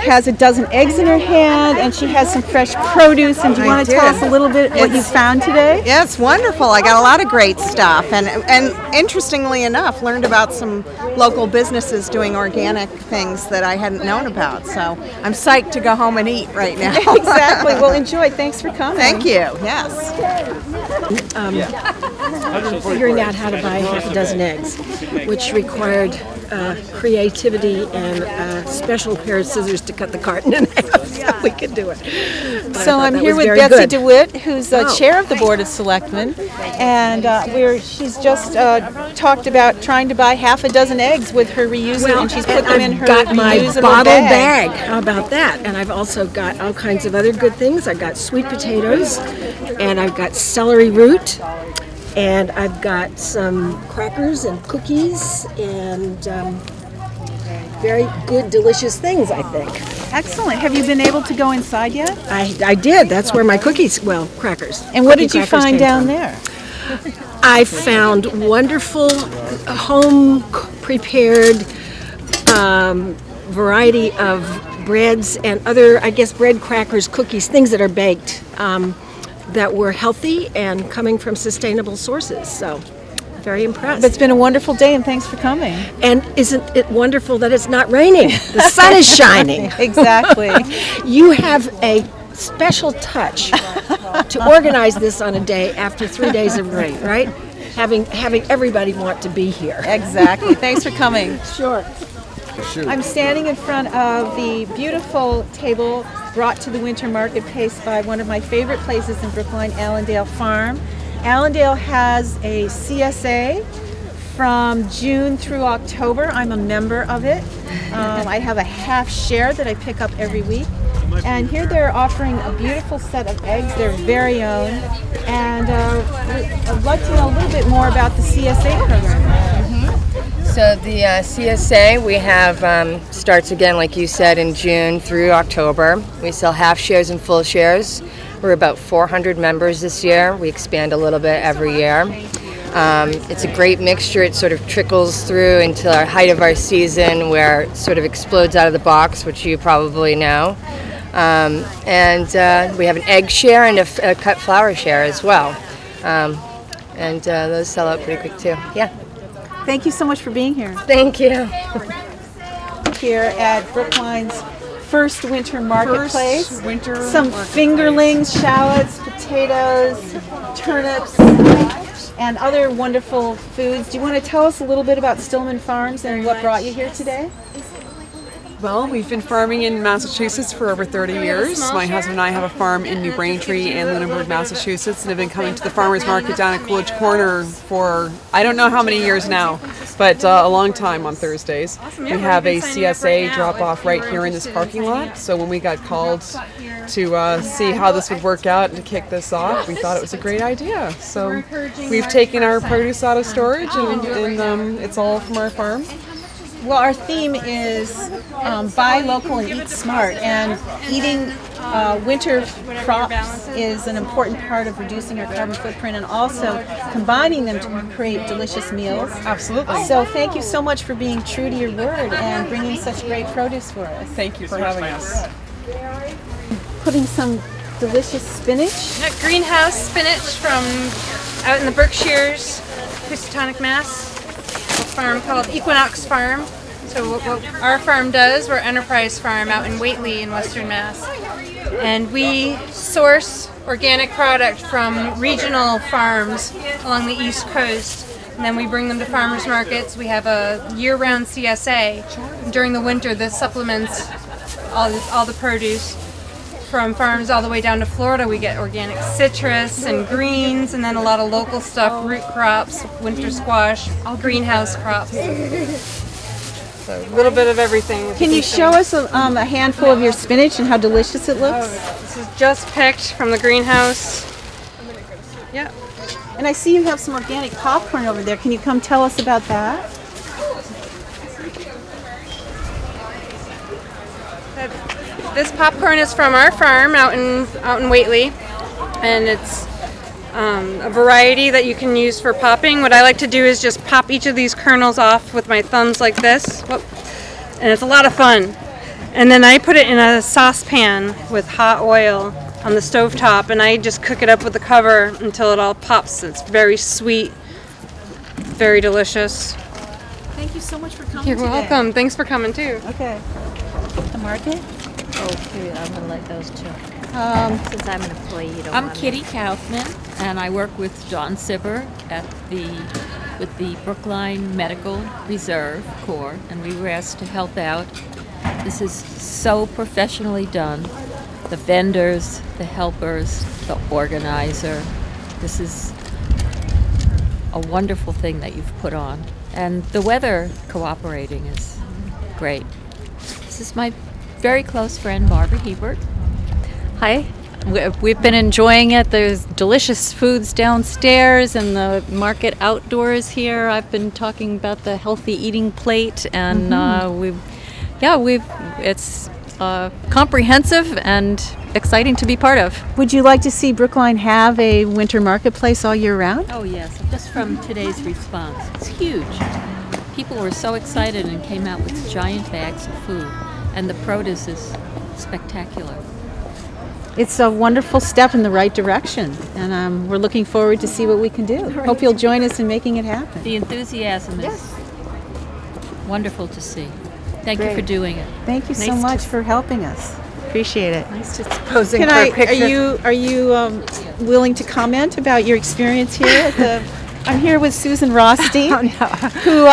has a dozen eggs in her hand, and she has some fresh produce. And do you want to tell us a little bit what you found today? Yeah, it's wonderful. I got a lot of great stuff, and interestingly enough, learned about some local businesses doing organic things that I hadn't known about. So I'm psyched to go home and eat right now. Exactly. Well, enjoy. Thanks for coming. Thank you. Yes. Figuring out how to buy half a dozen eggs, which required creativity and a special pair of scissors to cut the carton in half so we could do it. So I'm here with Betsy Dewart, who's chair of the Board of Selectmen, and she's just talked about trying to buy half a dozen eggs with her reusable, and she's put them in her got my reusable bottle bag. How about that? And I've also got all kinds of other good things. I've got sweet potatoes, and I've got celery root, and I've got some crackers and cookies and very good, delicious things, I think. Excellent. Have you been able to go inside yet? I did. That's where my crackers. And what did you find down there? I found wonderful home-prepared variety of breads and other, I guess, bread, crackers, cookies, things that are baked that were healthy and coming from sustainable sources. So, very impressed. But it's been a wonderful day, and thanks for coming. And isn't it wonderful that it's not raining? The sun is shining. Exactly. You have a special touch to organize this on a day after 3 days of rain, right? Having everybody want to be here. Exactly. Thanks for coming. Sure. I'm standing in front of the beautiful table brought to the winter marketplace by one of my favorite places in Brookline, Allendale Farm. Allendale has a CSA from June through October. I'm a member of it. I have a half share that I pick up every week. And here they're offering a beautiful set of eggs, their very own. And I'd like to know a little bit more about the CSA program. So the CSA we have starts again, like you said, in June through October. We sell half shares and full shares. We're about 400 members this year. We expand a little bit every year. It's a great mixture. It sort of trickles through into our height of our season where it sort of explodes out of the box, which you probably know. And we have an egg share and a cut flour share as well. And those sell out pretty quick too. Yeah. Thank you so much for being here. Thank you. Here at Brookline's first winter marketplace. Some fingerlings, shallots, potatoes, turnips, and other wonderful foods. Do you want to tell us a little bit about Stillman Farms and what brought you here today? Well, we've been farming in Massachusetts for over 30 years. My husband and I have a farm in New Braintree and Lunenburg, Massachusetts, and have been coming to the farmers market down at Coolidge Corner for I don't know how many years now, but a long time on Thursdays. We have a CSA drop-off right here in this parking lot, so when we got called to see how this would work out and to kick this off, we thought it was a great idea. So we've taken our produce out of storage, and it's all from our farm. Well, our theme is buy local and eat smart, and eating winter crops is an important part of reducing our carbon footprint and also combining them to create delicious meals. Absolutely. So thank you so much for being true to your word and bringing such great produce for us. Thank you for having us. Putting some delicious spinach. Greenhouse spinach from out in the Berkshires, Housatonic, Mass. A farm called Equinox Farm. So what our farm does, we're Enterprise Farm out in Whately in Western Mass. And we source organic product from regional farms along the East Coast. And then we bring them to farmers markets. We have a year-round CSA. During the winter, this supplements all the produce. From farms all the way down to Florida, we get organic citrus and greens, and then a lot of local stuff, root crops, winter squash, greenhouse crops. So a little bit of everything. Can you show us a handful of your spinach and how delicious it looks? This is just picked from the greenhouse. Yeah. And I see you have some organic popcorn over there. Can you come tell us about that? This popcorn is from our farm out in Whately, and it's a variety that you can use for popping. What I like to do is just pop each of these kernels off with my thumbs like this. Whoop. And it's a lot of fun. And then I put it in a saucepan with hot oil on the stovetop, and I just cook it up with the cover until it all pops. It's very sweet, very delicious. Thank you so much for coming You're today. welcome. Thanks for coming too. Okay. The market? Okay, I'm going to let those two. Since I'm an employee, you don't I'm want Kitty Kaufman, and I work with Dawn Sibber with the Brookline Medical Reserve Corps, and we were asked to help out. This is so professionally done. The vendors, the helpers, the organizer. This is a wonderful thing that you've put on. And the weather cooperating is great. This is my very close friend, Barbara Hebert. Hi. We've been enjoying it. There's delicious foods downstairs and the market outdoors here. I've been talking about the healthy eating plate, and it's comprehensive and exciting to be part of. Would you like to see Brookline have a winter marketplace all year round? Oh yes, just from today's response. It's huge. People were so excited and came out with giant bags of food, and the produce is spectacular. It's a wonderful step in the right direction, and we're looking forward to see what we can do. Hope you'll join us in making it happen. The enthusiasm is wonderful to see. Thank you for doing it. Thank you so much for helping us. Appreciate it. Nice to posing for a picture. Are you willing to comment about your experience here at the? I'm here with Susan Rothstein, who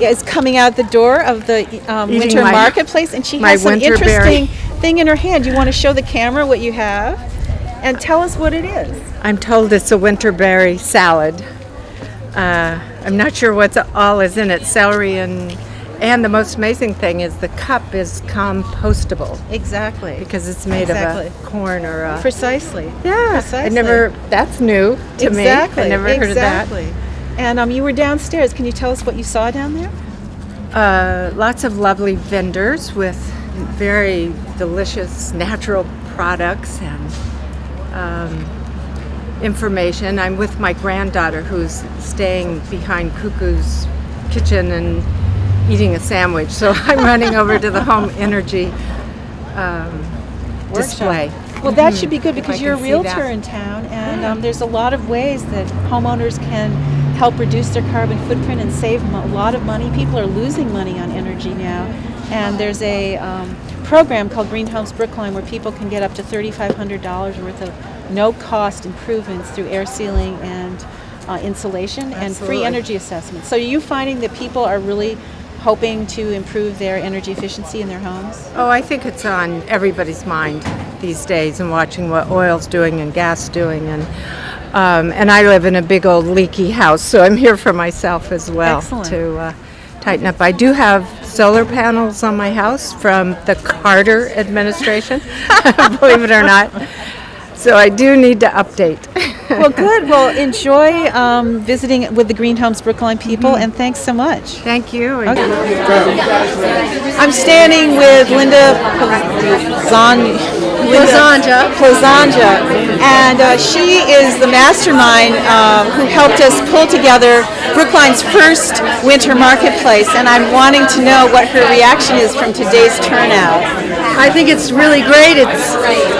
is coming out the door of the winter marketplace, and she has some interesting thing in her hand. You want to show the camera what you have, and tell us what it is. I'm told it's a winter berry salad. I'm not sure what's all is in it. Celery and the most amazing thing is the cup is compostable. Exactly. Because it's made of a corn or a... Precisely. Yeah. Precisely. That's new to me. I never heard of that. And you were downstairs. Can you tell us what you saw down there? Lots of lovely vendors with very delicious natural products and information. I'm with my granddaughter who's staying behind Cuckoo's kitchen and eating a sandwich, so I'm running over to the home energy display. Well, that should be good because you're a realtor in town, and there's a lot of ways that homeowners can help reduce their carbon footprint and save a lot of money. People are losing money on energy now, and there's a program called Green Homes Brookline where people can get up to $3,500 worth of no-cost improvements through air sealing and insulation and free energy assessments. So are you finding that people are really hoping to improve their energy efficiency in their homes? Oh, I think it's on everybody's mind these days, and watching what oil's doing and gas doing, and I live in a big old leaky house, so I'm here for myself as well to tighten up. I do have solar panels on my house from the Carter administration, believe it or not. So I do need to update. Well, good. Well, enjoy visiting with the Green Homes Brookline people, and thanks so much. Thank you. Okay. I'm standing with Linda Plazanja, and she is the mastermind who helped us pull together Brookline's first winter marketplace, and I'm wanting to know what her reaction is from today's turnout. I think it's really great.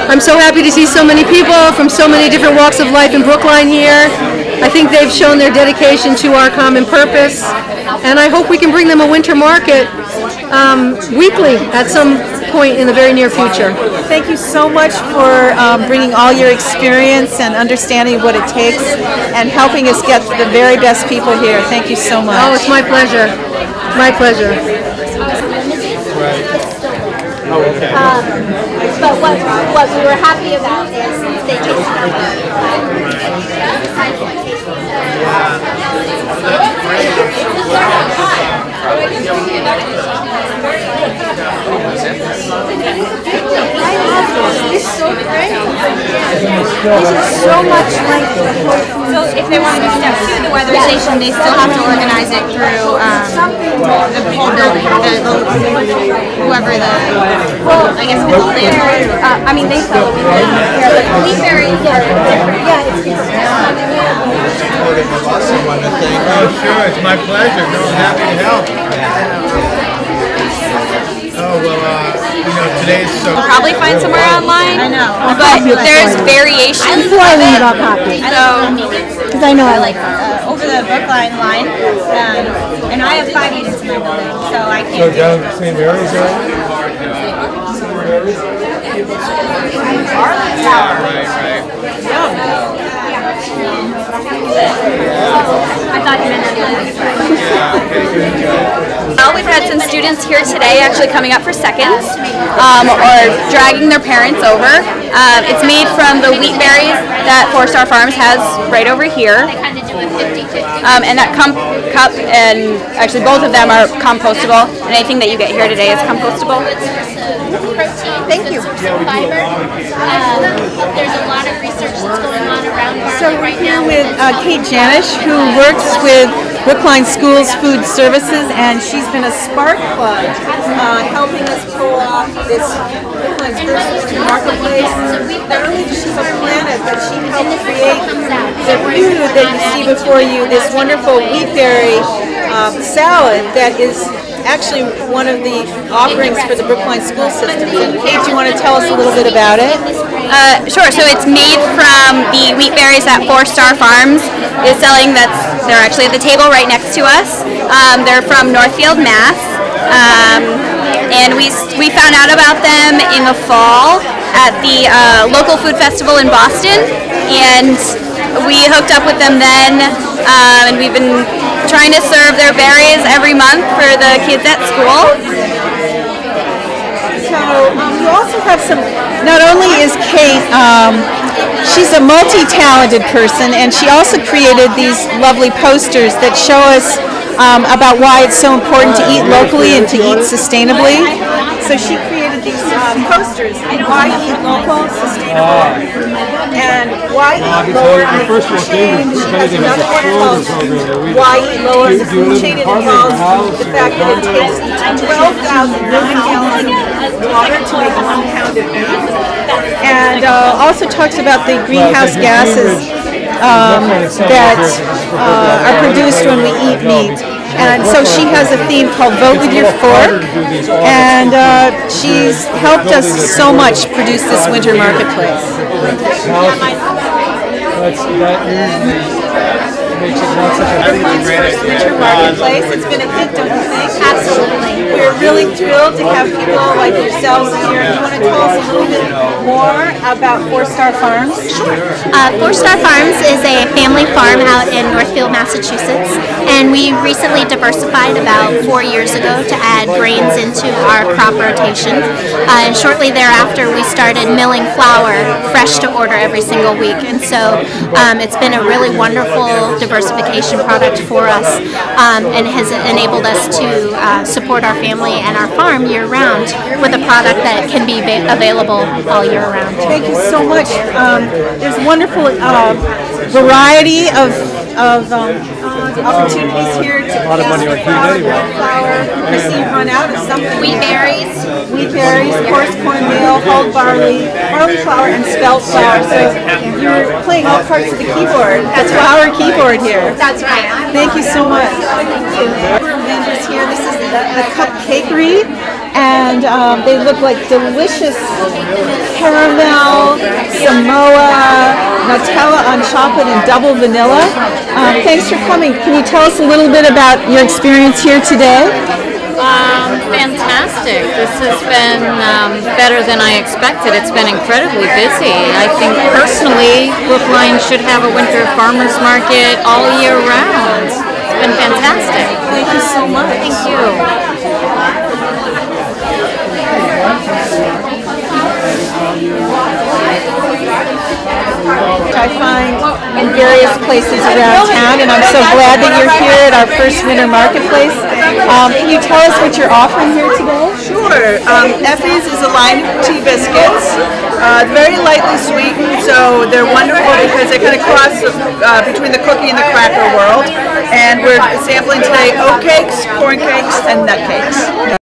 I'm so happy to see so many people from so many different walks of life in Brookline here. I think they've shown their dedication to our common purpose, and I hope we can bring them a winter market weekly at some point in the very near future. Thank you so much for bringing all your experience and understanding what it takes and helping us get the very best people here. Thank you so much. Oh, it's my pleasure. My pleasure. But what we were happy about is they just This is so great. This is so much like the whole food. So if they want to do step 2, the weatherization, they still have to organize it through whoever I guess the landlord. I mean, they sell it. Blueberry. Yeah, it's Oh, sure, it's my pleasure. No, I'm happy to help. Oh, Today's so. You'll probably find somewhere online. I know. But there's variations Before I of leave, it. I'll copy. Because I know I like it. Over the Brookline line, and I have 5 units in my building, so I can't. So down at St. Mary's, Well, we've had some students here today actually coming up for seconds or dragging their parents over. It's made from the wheat berries that 4 Star Farms has right over here. And that cup, and actually both of them are compostable, and anything that you get here today is compostable. Thank you. Fiber. There's a lot of research that's going on around barley right now. With Kate Janish, who works with Brookline Schools Food Services, and she's been a spark plug helping us pull off this Brookline's first marketplace. Not only does she have a planet, but she helped create the food that you see before you, this wonderful wheat berry salad that is actually one of the offerings for the Brookline school system. And Kate, do you want to tell us a little bit about it? Sure. So it's made from the wheat berries that 4 Star Farms is selling. They're actually at the table right next to us. They're from Northfield, Mass. And we found out about them in the fall at the local food festival in Boston, and we hooked up with them then, and we've been trying to serve their berries every month for the kids at school. So you also have some, not only is Kate, she's a multi-talented person, and she also created these lovely posters that show us about why it's so important to eat locally and to eat sustainably. So she created these posters, why eat local, sustainable, and why eat lower in the food chain. She has another one called why eat lower in the food chain, and it involves the fact that it takes 12,000 million gallons of water to make 1 pound of beef, and also talks about the greenhouse gases that are produced when we eat meat. And so she has a theme called Vote With Your Fork, and she's helped us so much produce this winter marketplace. Winter marketplace. It's been a hit, don't you think? Absolutely. We're really thrilled to have people like yourselves here. Do you want to tell us a little bit more about 4 Star Farms? Sure. 4 Star Farms is a family farm out in Northfield, Massachusetts, and we recently diversified about 4 years ago to add grains into our crop rotation. And shortly thereafter, we started milling flour fresh to order every single week, and so it's been a really wonderful diversification product for us, and has enabled us to support our family and our farm year-round with a product that can be available all year round. Thank you so much. There's a wonderful variety of opportunities here to pass flour, flour. I see you run out of something. Wheat berries, coarse cornmeal, hulled barley, barley flour, and spelt flour. So you're playing all parts of the keyboard, the flour keyboard here. That's right. Thank you so much. Vendors here. This is the cupcakery, and they look like delicious caramel, Samoa, Nutella on chocolate, and double vanilla. Thanks for coming. Can you tell us a little bit about your experience here today? Fantastic. This has been better than I expected. It's been incredibly busy. I think personally Brookline should have a winter farmers market all year round. It's been fantastic. Thank you so much. Thank you. I find in various places around town, and I'm so glad that you're here at our first winter marketplace. Can you tell us what you're offering here today? Sure. Effie's is a line of tea biscuits, very lightly sweetened, so they're wonderful because they kind of cross between the cookie and the cracker world. And we're sampling today oat cakes, corn cakes, and nut cakes.